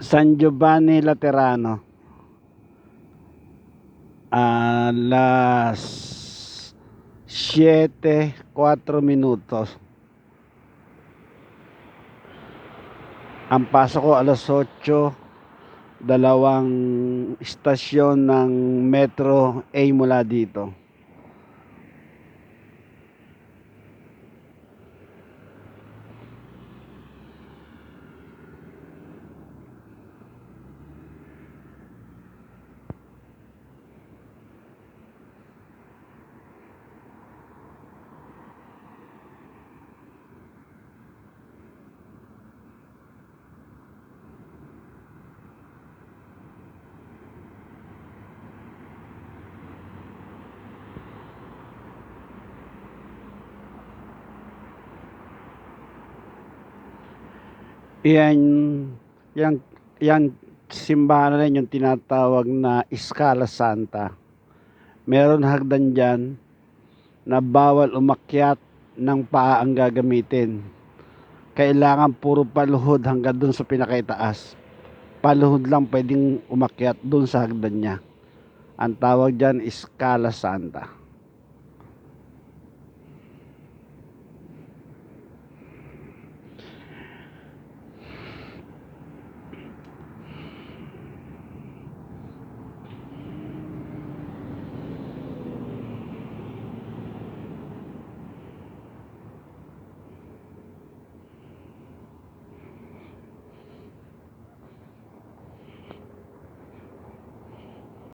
San Giovanni Laterano, alas 7:04. Ang pasok ko alas 8, dalawang istasyon ng Metro A mula dito. Yan, yan simbahan na rin yung tinatawag na Escala Santa. Meron hagdan dyan na bawal umakyat ng paa ang gagamitin. Kailangan puro paluhod hanggang dun sa pinakaitaas. Paluhod lang pwedeng umakyat dun sa hagdan niya. Ang tawag dyan Escala Santa.